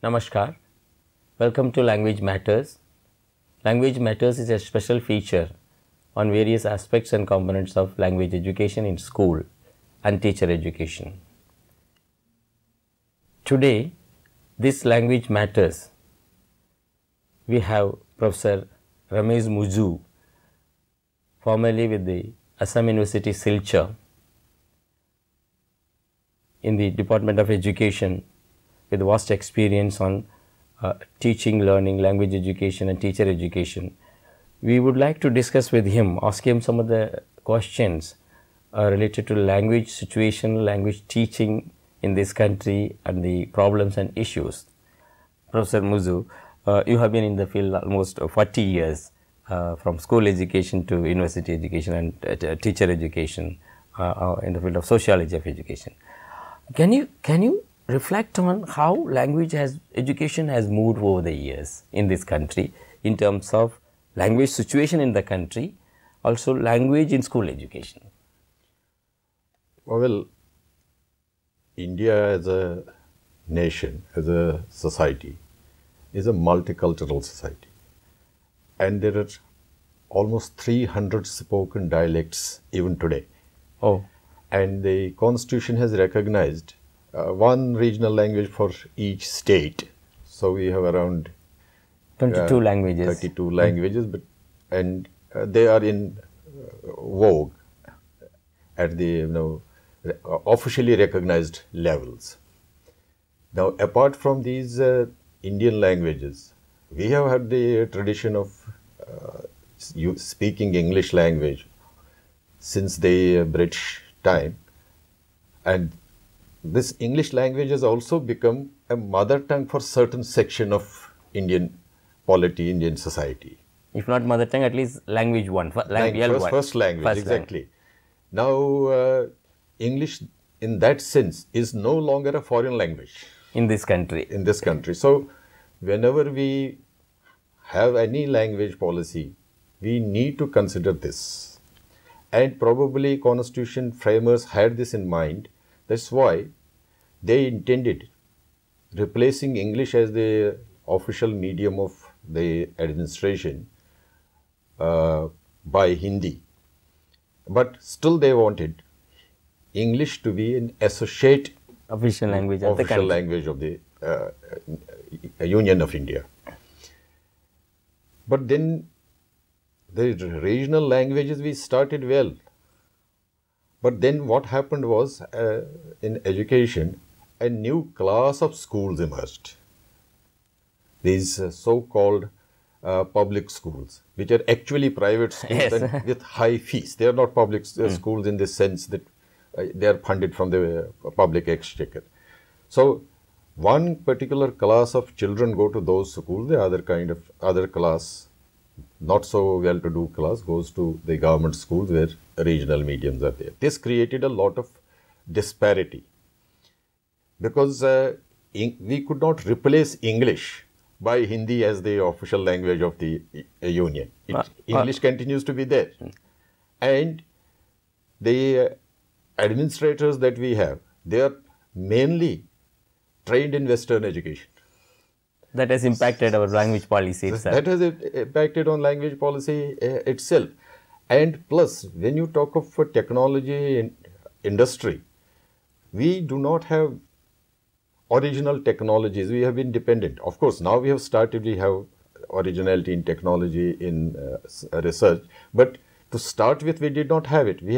Namaskar. Welcome to Language Matters. Language Matters is a special feature on various aspects and components of language education in school and teacher education. Today, this Language Matters, we have Professor Ramesh Muju, formerly with the Assam University Silchar in the Department of Education, with vast experience on teaching, learning, language education and teacher education. We would like to discuss with him, ask him some of the questions related to language situation, language teaching in this country and the problems and issues. Professor Muju, you have been in the field almost 40 years, from school education to university education and teacher education in the field of sociology of education. Can you reflect on how education has moved over the years in this country in terms of language situation in the country, also language in school education? Well, India as a nation, as a society, is a multicultural society, and there are almost 300 spoken dialects even today. Oh. And the Constitution has recognized one regional language for each state. So we have around 22 languages. 32 languages, and they are in vogue at the officially recognized levels. Now, apart from these Indian languages, we have had the tradition of speaking English language since the British time, and this English language has also become a mother tongue for certain section of Indian polity, Indian society. If not mother tongue, at least language one. First language, exactly. Now, English in that sense is no longer a foreign language. In this country. So, whenever we have any language policy, we need to consider this. And probably Constitution framers had this in mind. That's why they intended replacing English as the official medium of the administration by Hindi. But still they wanted English to be an associate official language of the Union of India. But then the regional languages we started well. But then what happened was, in education, a new class of schools emerged. These so-called public schools, which are actually private schools Yes. with high fees. They are not public schools in the sense that they are funded from the public exchequer. So, one particular class of children go to those schools, the other class, not so well-to-do class, goes to the government schools where regional mediums are there. This created a lot of disparity because we could not replace English by Hindi as the official language of the Union. English continues to be there. And the administrators that we have, they are mainly trained in Western education. That has impacted our language policy itself. That has impacted on language policy itself. And plus, when you talk of technology industry, we do not have original technologies. We have been dependent. Of course, now we have originality in technology, in research. But to start with, we did not have it. We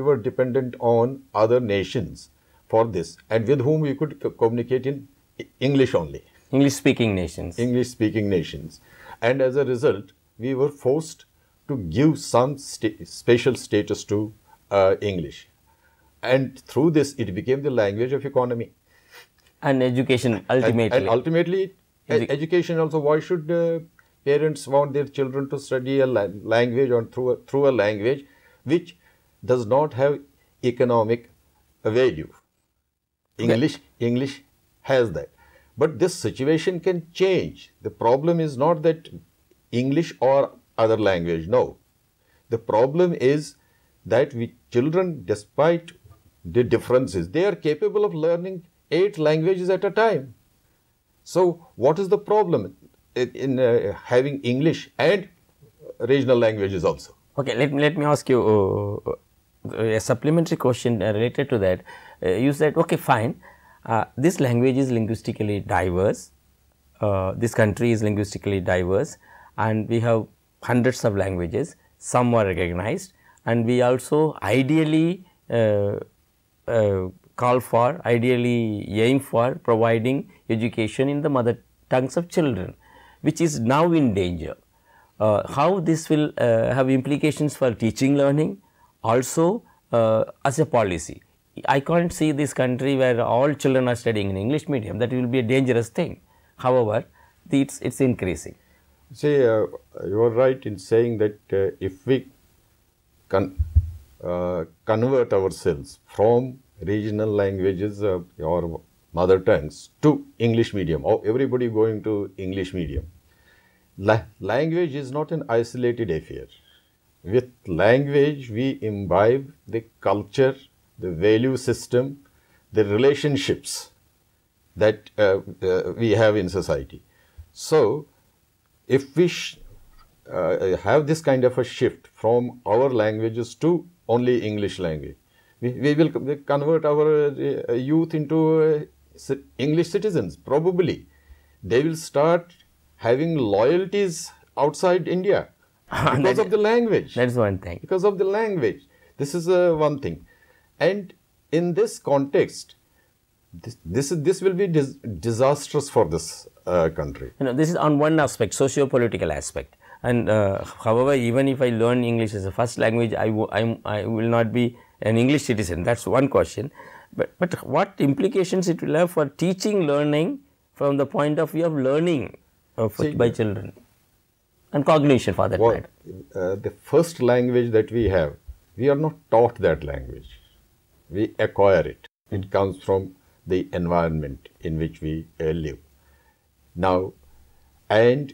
were dependent on other nations for this, and with whom we could communicate in English only. English-speaking nations. And as a result, we were forced to give some special status to English. And through this, it became the language of economy. And education, ultimately. And ultimately, education also. Why should parents want their children to study a language or through a language which does not have economic value? English has that. But this situation can change. The problem is not that English or other language, no. The problem is that children, despite the differences, they are capable of learning 8 languages at a time. So what is the problem in having English and regional languages also? Okay, let me ask you a supplementary question related to that. You said, okay, fine, this language is linguistically diverse, this country is linguistically diverse, and we have hundreds of languages, some are recognized, and we also ideally ideally aim for providing education in the mother tongues of children, which is now in danger. How this will have implications for teaching learning, also as a policy. I can't see this country where all children are studying in English medium. That will be a dangerous thing. However, it's increasing. See, you are right in saying that if we convert ourselves from regional languages or mother tongues to English medium, or everybody going to English medium, language is not an isolated affair. With language, we imbibe the culture, the value system, the relationships that we have in society. So, if we have this kind of a shift from our languages to only English language, we will convert our youth into English citizens, probably. They will start having loyalties outside India because of the language. That's one thing. Because of the language. This is one thing. And in this context, this will be disastrous for this country. This is on one aspect, socio-political aspect. And however, even if I learn English as a first language, I will not be an English citizen. That's one question. But what implications it will have for teaching learning from the point of view of learning by children and cognition for that matter? The first language that we have, we are not taught that language. We acquire it. It comes from the environment in which we live. Now, and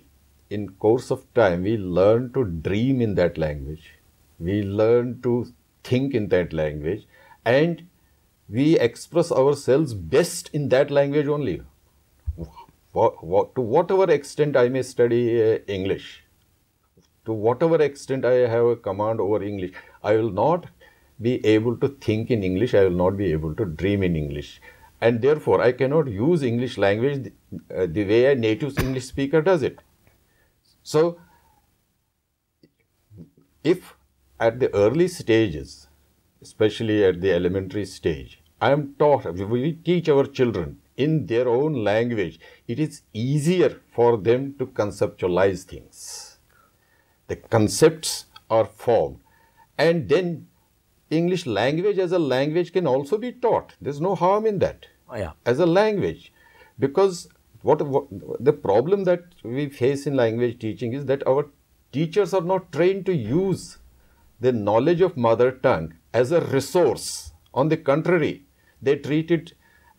in course of time, we learn to dream in that language. We learn to think in that language, and we express ourselves best in that language only. To whatever extent I may study English, to whatever extent I have a command over English, I will not be able to think in English, I will not be able to dream in English. And therefore, I cannot use English language the way a native English speaker does it. So, if at the early stages, especially at the elementary stage, I am taught, we teach our children in their own language, it is easier for them to conceptualize things. The concepts are formed, and then English language as a language can also be taught. There is no harm in that as a language, because what the problem that we face in language teaching is that our teachers are not trained to use the knowledge of mother tongue as a resource. On the contrary, they treat it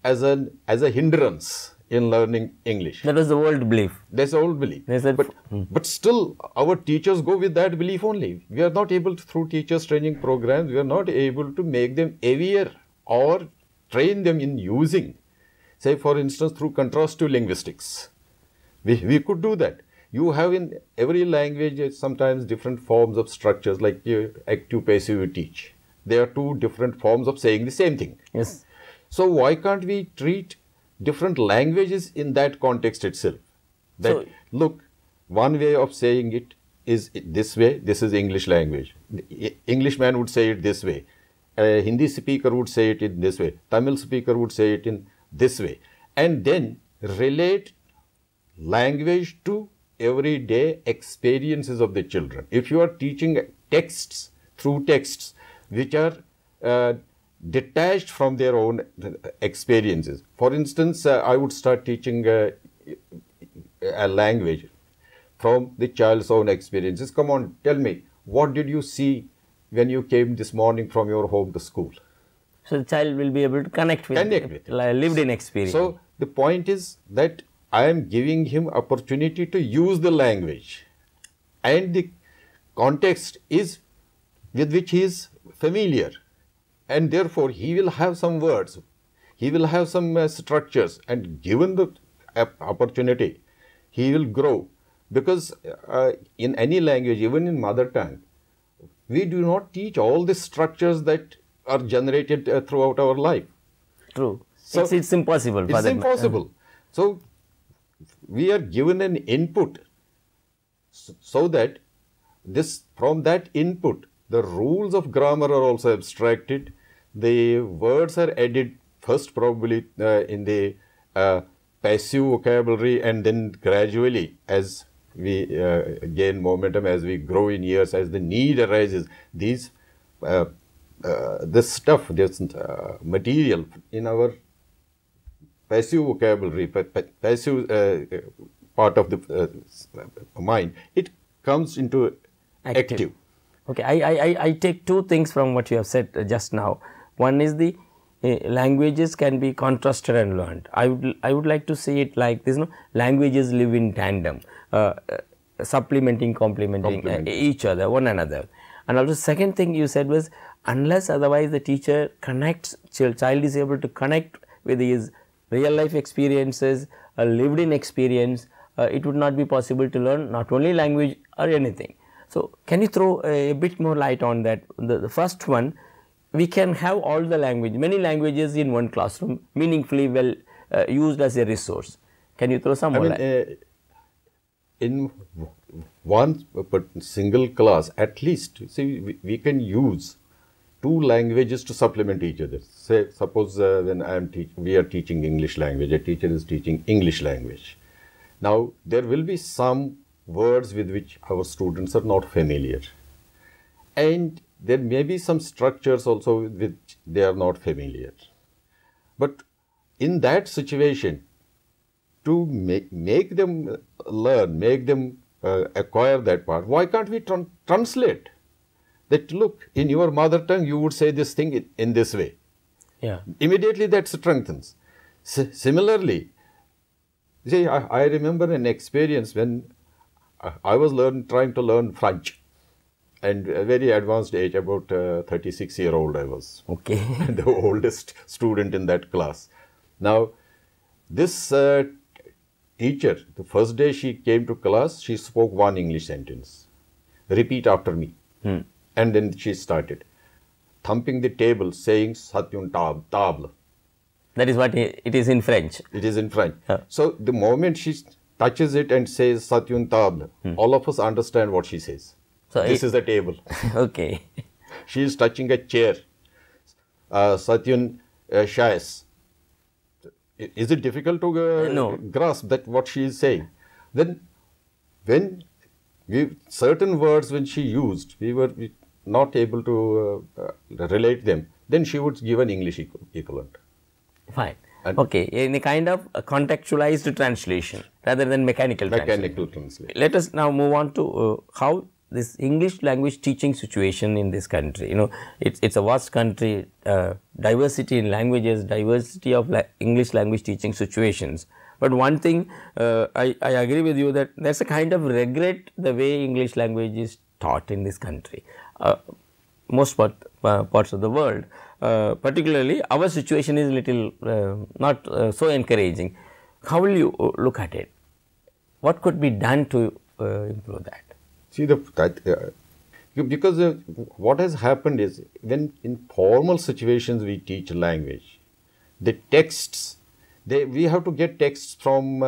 as a hindrance in learning English. That was the old belief. That's the old belief. But still, our teachers go with that belief only. We are not able to, through teachers training programs, we are not able to make them aware or train them in using. Say, for instance, through contrastive linguistics. We could do that. You have in every language sometimes different forms of structures, like active, passive you teach. There are two different forms of saying the same thing. Yes. So why can't we treat different languages in that context itself? That, look, one way of saying it is this way, this is English language. The Englishman would say it this way. A Hindi speaker would say it in this way. Tamil speaker would say it in this way. And then relate language to everyday experiences of the children. If you are teaching texts through texts which are detached from their own experiences. For instance, I would start teaching a language from the child's own experiences. Come on, tell me, what did you see when you came this morning from your home to school? So the child will be able to connect with lived in experience. So the point is that I am giving him opportunity to use the language, and the context is with which he is familiar, and therefore he will have some words, he will have some structures, and given the opportunity, he will grow. Because in any language, even in mother tongue, we do not teach all the structures that are generated throughout our life. True. So it's impossible. It's impossible. So we are given an input so that from that input, the rules of grammar are also abstracted. The words are added first probably in the passive vocabulary, and then gradually as we gain momentum, as we grow in years, as the need arises, this stuff, this material in our passive vocabulary, passive part of the mind, it comes into active. Okay, I take two things from what you have said just now. One is the languages can be contrasted and learned. I would like to say it like this: languages live in tandem, supplementing, complementing each other, one another. And also, second thing you said was, unless otherwise the teacher connects, child is able to connect with his real life experiences, a lived in experience, it would not be possible to learn not only language or anything. So, can you throw a bit more light on that? The first one, we can have all the language, many languages in one classroom, meaningfully well used as a resource. Can you throw some more light? In one single class, at least, see, we can use two languages to supplement each other. Say, suppose when we are teaching English language, a teacher is teaching English language. Now, there will be some words with which our students are not familiar, and there may be some structures also with which they are not familiar. But in that situation, to make them learn, make them acquire that part, why can't we translate? That, look, in your mother tongue, you would say this thing in this way. Yeah. Immediately that strengthens. Similarly, see, I remember an experience when I was trying to learn French, and a very advanced age, about 36-year-old I was. Okay. The oldest student in that class. Now, this teacher, the first day she came to class, she spoke one English sentence. Repeat after me. And then she started thumping the table, saying Satyun table. That is what it is in French. It is in French. So the moment she touches it and says Satyun table, all of us understand what she says. So this is a table. Okay. She is touching a chair. Satyun shais. Is it difficult to no. grasp that what she is saying? Then when certain words when she used, we were not able to relate them, then she would give an English equivalent. Fine. And okay, in a kind of a contextualized translation rather than mechanical translation. Let us now move on to how this English language teaching situation in this country. It's a vast country, diversity in languages, diversity of English language teaching situations. But one thing, I agree with you that there's a kind of regret the way English language is taught in this country. Most parts of the world, particularly our situation is little not so encouraging. How will you look at it? What could be done to improve that? See, because what has happened is, when in formal situations we teach language, the texts, we have to get texts from,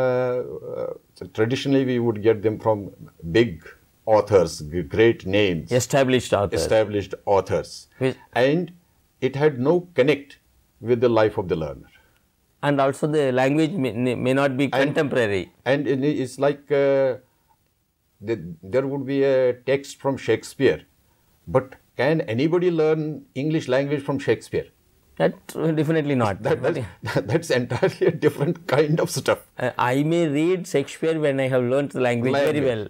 traditionally we would get them from big authors, great names. Established authors. And it had no connect with the life of the learner. And also the language may not be contemporary. And it's like there would be a text from Shakespeare, but can anybody learn English language from Shakespeare? That definitely not. That's entirely a different kind of stuff. I may read Shakespeare when I have learnt the language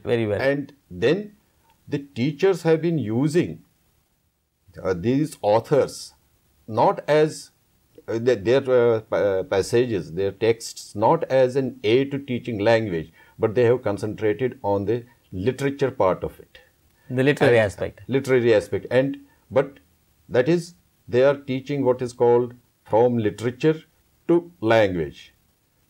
very well. And then the teachers have been using these authors not as their passages, their texts, not as an aid to teaching language, but they have concentrated on the literature part of it. The literary aspect. Literary aspect. But that is, they are teaching what is called from literature to language.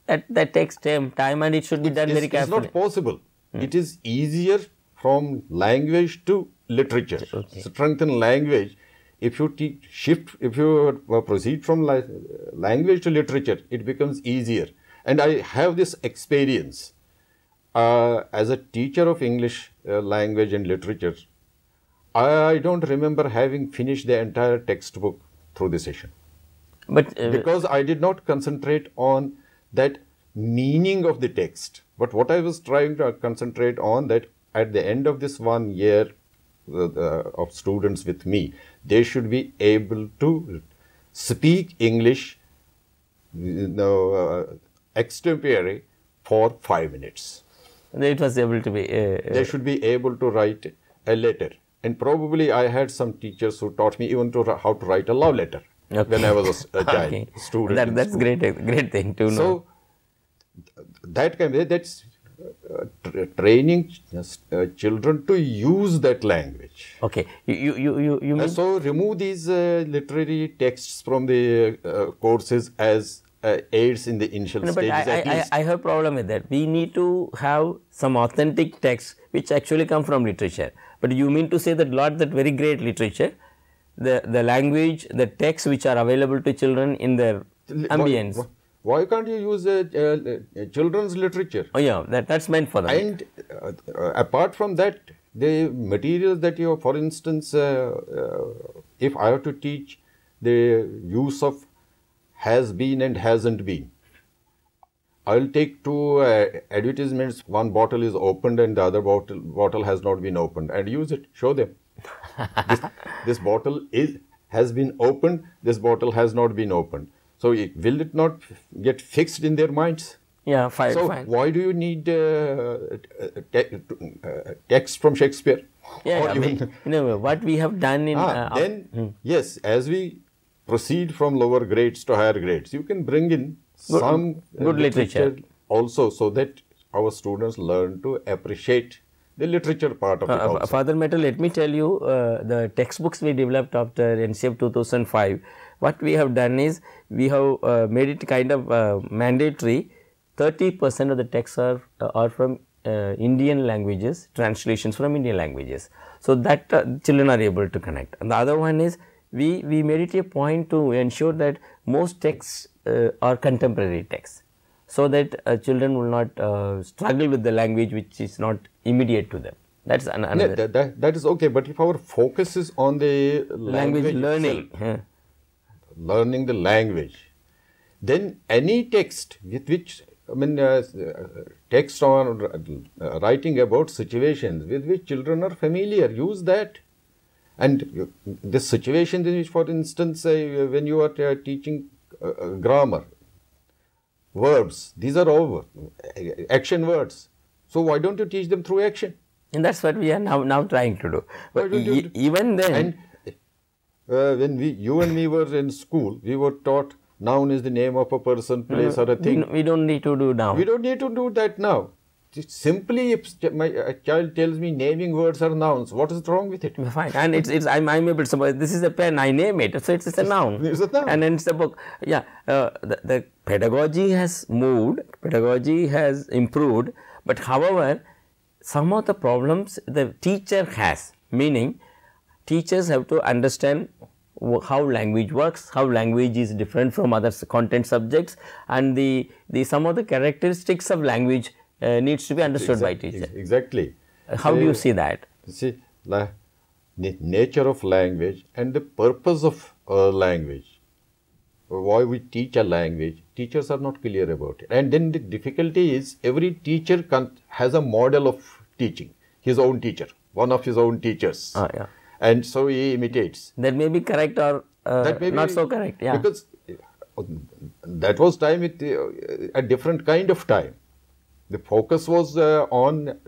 that takes time and it should be done very It's carefully. not possible. It is easier from language to literature. Okay. Strengthen language. If you proceed from language to literature, it becomes easier. And I have this experience as a teacher of English language and literature. I don't remember having finished the entire textbook through the session. But Because I did not concentrate on that meaning of the text. But what I was trying to concentrate on, that at the end of this 1 year of students with me, they should be able to speak English extempore for 5 minutes. it was able to be. They should be able to write a letter. And probably I had some teachers who taught me even how to write a love letter when I was a child, Okay. student. in That's school. great thing to know. So that kind of, that's training children to use that language. Okay, you mean So remove these literary texts from the courses as aids in the initial no, but stages at least. I have a problem with that. We need to have some authentic texts which actually come from literature. But you mean to say that lot that very great literature, the language, the texts which are available to children in their ambience. Why can't you use children's literature? Oh yeah, that's meant for them. And apart from that, the materials that you, for instance, if I have to teach the use of has been and hasn't been, I'll take two advertisements. One bottle is opened and the other bottle has not been opened, and use it. Show them. this bottle has been opened. This bottle has not been opened. So will it not get fixed in their minds? Yeah, fine. So why do you need text from Shakespeare? Yeah, Or even- what we have done in then yes, as we proceed from lower grades to higher grades, you can bring in some good literature also, so that our students learn to appreciate the literature part of it also. Father Mehta, let me tell you, the textbooks we developed after NCF 2005, what we have done is, we have made it kind of mandatory. 30% of the texts are from Indian languages, translations from Indian languages. So that children are able to connect. And the other one is, we made it a point to ensure that most texts are contemporary texts, so that children will not struggle with the language which is not immediate to them. That's another. That is okay, but if our focus is on the language learning. itself, learning the language, then any text with which, text on writing about situations with which children are familiar, use that. And the situations in which, for instance, when you are teaching grammar, verbs, these are all action words. So why don't you teach them through action? And that's what we are now trying to do. But even then, and when you and me were in school, we were taught noun is the name of a person, place, or a thing. we don't need to do now. We don't need to do that now. Simply, if a child tells me naming words are nouns, what is wrong with it? Fine, and I'm able to suppose this is a pen, I name it, so it's a noun. It's a noun. And then it's a book. Yeah, the pedagogy has moved, pedagogy has improved, but however, some of the problems the teacher has, meaning teachers have to understand how language works, how language is different from other content subjects, and the some of the characteristics of language needs to be understood by teachers. Exactly. How do you see that? See, the nature of language and the purpose of language. Why we teach a language, teachers are not clear about it. And then the difficulty is, every teacher has a model of teaching, his own teacher, one of his own teachers. Yeah. And so he imitates. That may be correct or That may not be, so correct. Yeah. Because that was time with a different kind of time. The focus was on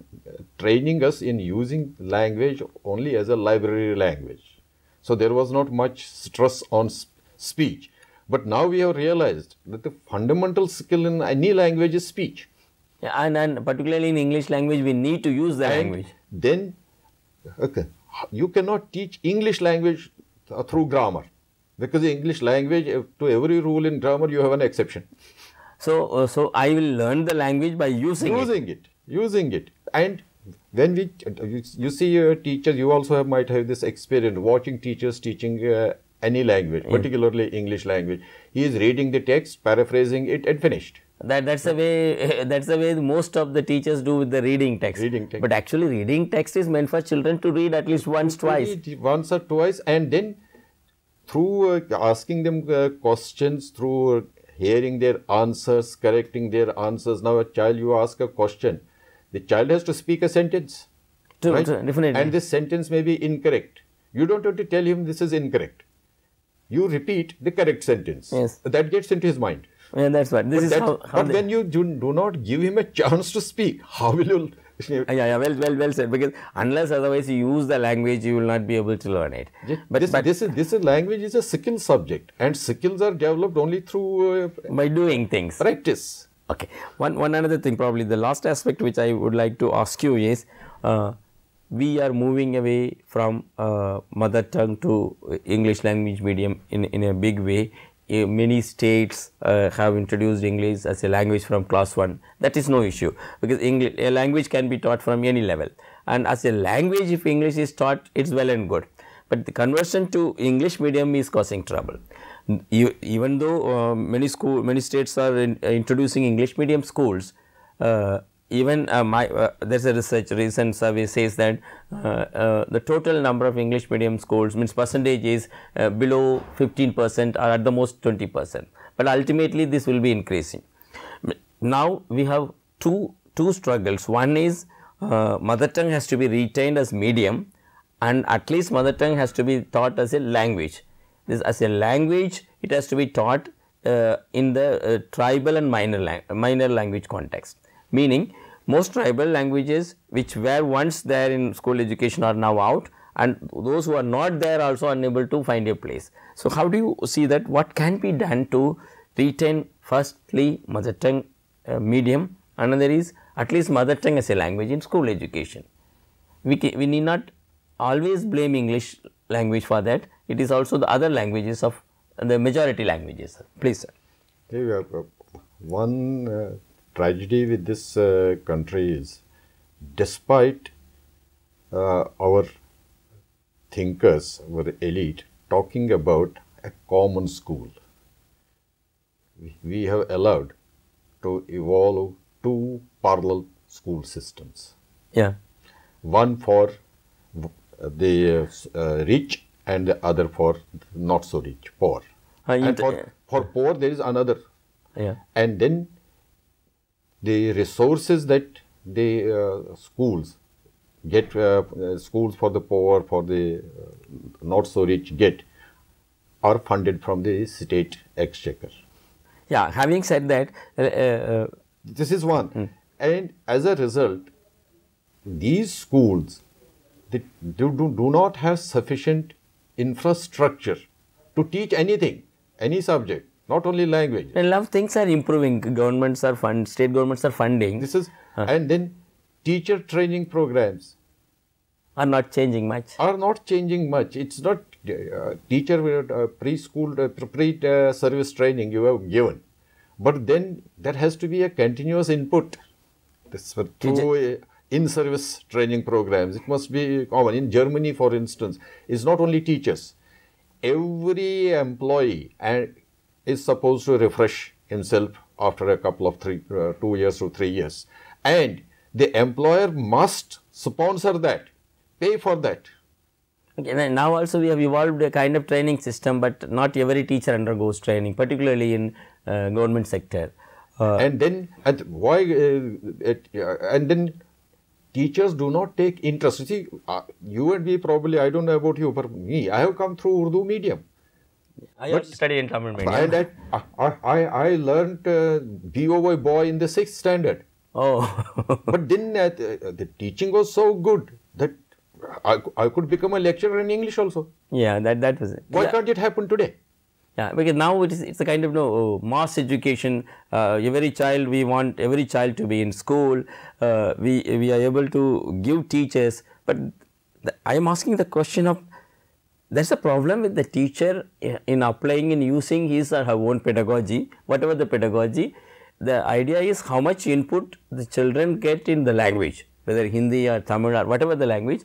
training us in using language only as a library language. So there was not much stress on speech. But now we have realized that the fundamental skill in any language is speech. Yeah, and particularly in English language, we need to use the language. Then, you cannot teach English language through grammar, because the English language, to every rule in grammar, you have an exception. So I will learn the language by using it. Using it. And when you see a teacher, you also might have this experience watching teachers teaching any language, particularly English language. He is reading the text, paraphrasing it, and finished. That's the way. That's the way most of the teachers do with the reading text. But actually, reading text is meant for children to read at least once, twice. Once or twice, and then through asking them questions, through hearing their answers, correcting their answers. Now, a child, you ask a question, the child has to speak a sentence. Right? Definitely. And this sentence may be incorrect. You don't have to tell him this is incorrect. You repeat the correct sentence. Yes. That gets into his mind. Yeah, that's what. But when you do not give him a chance to speak, how will you? Well said. Because unless otherwise you use the language, you will not be able to learn it. But this language is a skill subject, and skills are developed only through by doing things. Practice. Okay. One another thing, probably the last aspect which I would like to ask you is, we are moving away from mother tongue to English language medium in a big way. Many states have introduced English as a language from class 1. That is no issue, because a language can be taught from any level, and as a language, if English is taught, it is well and good. But the conversion to English medium is causing trouble. Even though many states are introducing English medium schools, even there's a recent survey says that the total number of English medium schools, means percentage, is below 15% or at the most 20%, but ultimately this will be increasing. Now we have two struggles. One is mother tongue has to be retained as medium, and at least mother tongue has to be taught as a language. This as a language, it has to be taught in the tribal and minor language context, meaning most tribal languages which were once there in school education are now out, and those who are not there also unable to find a place. So, how do you see that? What can be done to retain firstly mother tongue medium? Another is at least mother tongue as a language in school education. We need not always blame English language for that. It is also the other languages of the majority languages. Please, sir. One tragedy with this country is, despite our thinkers, our elite, talking about a common school, we have allowed to evolve two parallel school systems. Yeah. One for the rich and the other for not so rich, poor. And for poor there is another. Yeah. And then the resources that the schools get, schools for the poor, for the not so rich get, are funded from the state exchequer. Yeah, having said that, this is one. And as a result, these schools they do not have sufficient infrastructure to teach anything, any subject. Not only language. And a lot of things are improving. Governments are state governments are funding. This is, and then teacher training programs are not changing much. It's not teacher preschool, pre-service training you have given, but then there has to be a continuous input. This through in-service training programs. It must be common. In Germany, for instance, it's not only teachers. Every employee is supposed to refresh himself after a couple of 2 years to 3 years, and the employer must sponsor that, pay for that. Okay, now also we have evolved a kind of training system, but not every teacher undergoes training, particularly in government sector. And then teachers do not take interest. You see, you and me probably, I don't know about you, but me, I have come through Urdu medium. I also studied in Tamil medium. And I learned BOY boy in the 6th standard. Oh. But then the teaching was so good that I could become a lecturer in English also. Yeah, that was it. Why can't it happen today? Yeah, because now it's a kind of mass education. We want every child to be in school. We are able to give teachers, but I am asking the question of, there's a problem with the teacher in applying and using his or her own pedagogy, whatever the pedagogy. the idea is how much input the children get in the language, whether Hindi or Tamil or whatever the language,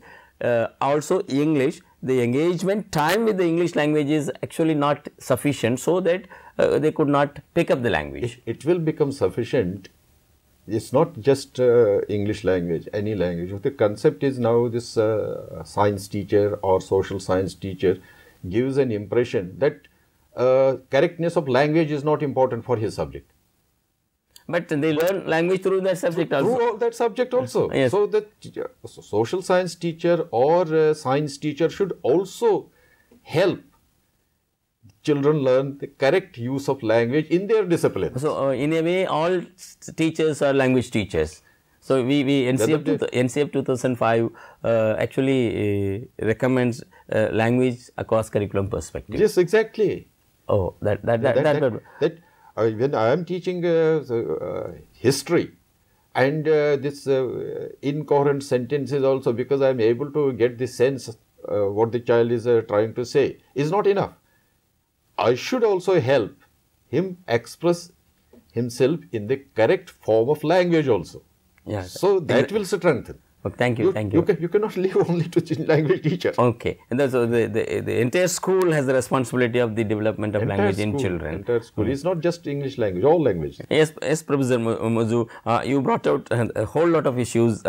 also English, the engagement time with the English language is actually not sufficient, so that they could not pick up the language. It will become sufficient. It's not just English language, any language. The concept is now this science teacher or social science teacher gives an impression that correctness of language is not important for his subject. But they learn language through that subject also. Through that subject also. Yes. So the social science teacher or science teacher should also help children learn the correct use of language in their discipline. So, in a way all teachers are language teachers. So, NCF 2005 actually recommends language across curriculum perspective. Yes, exactly. Oh, that when I am teaching history and this incoherent sentences also, because I am able to get the sense what the child is trying to say, is not enough. I should also help him express himself in the correct form of language also. Yeah. So that will strengthen. Oh, thank you. You cannot leave only to language teacher. Okay. And so the entire school has the responsibility of the development of language in children. Entire school. It's not just English language, all language. Yes, Professor Muzzu, you brought out a whole lot of issues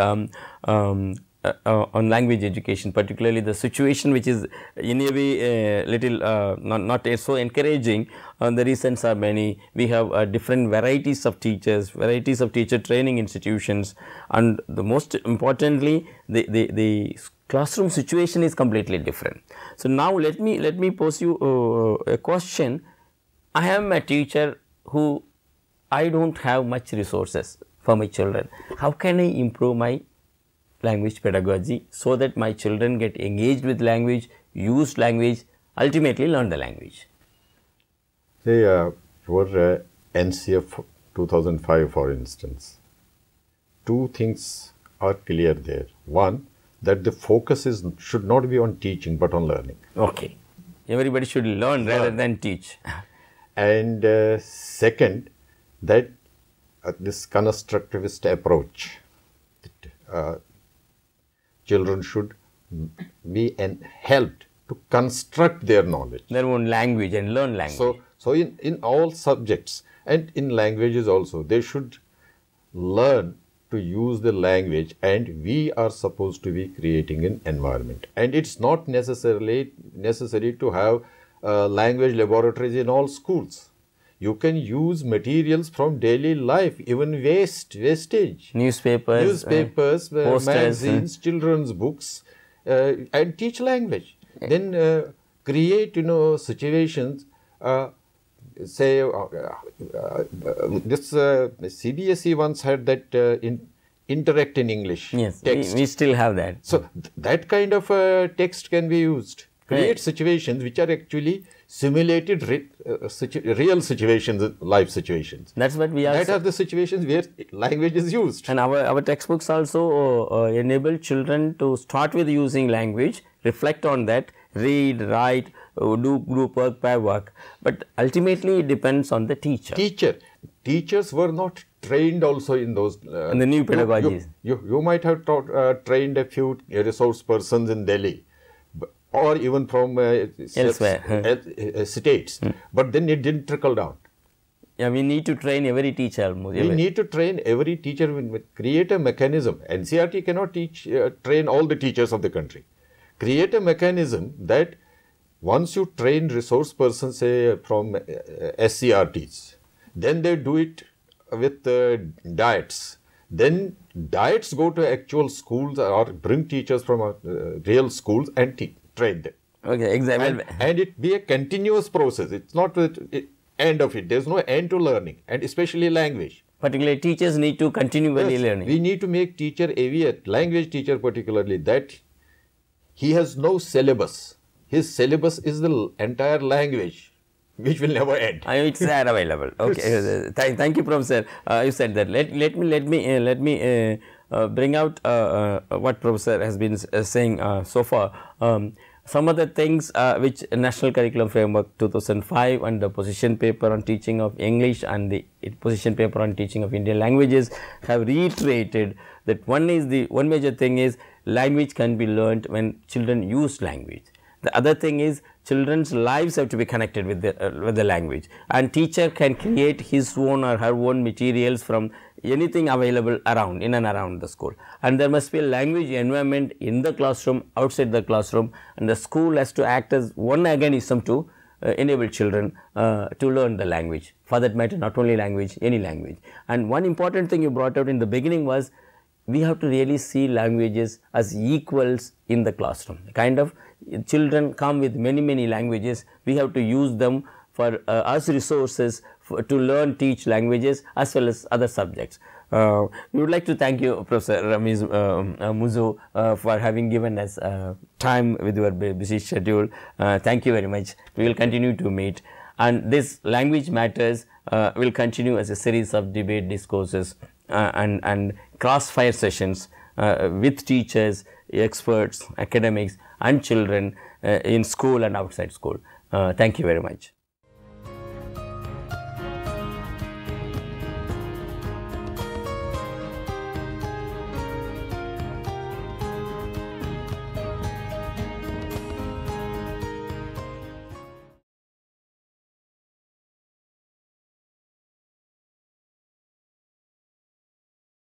on language education, particularly the situation which is in a way little not so encouraging. The reasons are many. We have different varieties of teachers, varieties of teacher training institutions, and the most importantly the classroom situation is completely different. So, now let me pose you a question. I am a teacher who I do not have much resources for my children. How can I improve my language pedagogy so that my children get engaged with language, use language, ultimately learn the language? Say for NCF 2005 for instance, two things are clear there. One, that the focus should not be on teaching but on learning. Okay. Everybody should learn rather than teach. And second, that this constructivist approach, children should be helped to construct their knowledge, their own language, and learn language. So in all subjects and in languages also, they should learn to use the language, and we are supposed to be creating an environment. And it's not necessary to have language laboratories in all schools. You can use materials from daily life, even wastage. Newspapers, posters, magazines, children's books, and teach language. Then create, situations. Say this CBSE once had that interact in English. Yes, text. We still have that. So that kind of text can be used. Create situations which are actually simulated real situations, life situations. That's what we are. That are the situations where language is used. And our textbooks also enable children to start with using language, reflect on that, read, write, do group work, pair work. But ultimately it depends on the teacher. Teachers were not trained also in those. In the new pedagogies. You might have trained a few resource persons in Delhi, or even from elsewhere, states, but then it didn't trickle down. Yeah, we need to train every teacher. We need to train every teacher, create a mechanism. NCERT cannot train all the teachers of the country. Create a mechanism that once you train resource persons, say from SCRTs, then they do it with diets. Then diets go to actual schools or bring teachers from real schools and train them. Okay, exactly. And it be a continuous process. It's not the end of it. There's no end to learning, and especially language. Particularly teachers need to continually learning. We need to make teacher aware, language teacher particularly, that he has no syllabus. His syllabus is the entire language, which will never end. It's there available. Okay, thank you, Professor. You said that. Let me bring out what Professor has been saying so far. some of the things which National Curriculum Framework 2005 and the position paper on teaching of English and the position paper on teaching of Indian languages have reiterated that one major thing is language can be learnt when children use language. The other thing is children's lives have to be connected with the language, and teacher can create his own or her own materials from anything available around, in and around the school. And there must be a language environment in the classroom, outside the classroom, and the school has to act as one organism to enable children to learn the language. For that matter, not only language, any language. And one important thing you brought out in the beginning was we have to really see languages as equals in the classroom. Kind of children come with many languages, we have to use them for as resources to learn, teach languages as well as other subjects. We would like to thank you, Professor Ramiz Muzo, for having given us time with your busy schedule. Thank you very much. We will continue to meet, and this Language Matters will continue as a series of debate discourses and crossfire sessions with teachers, experts, academics and children in school and outside school. Thank you very much.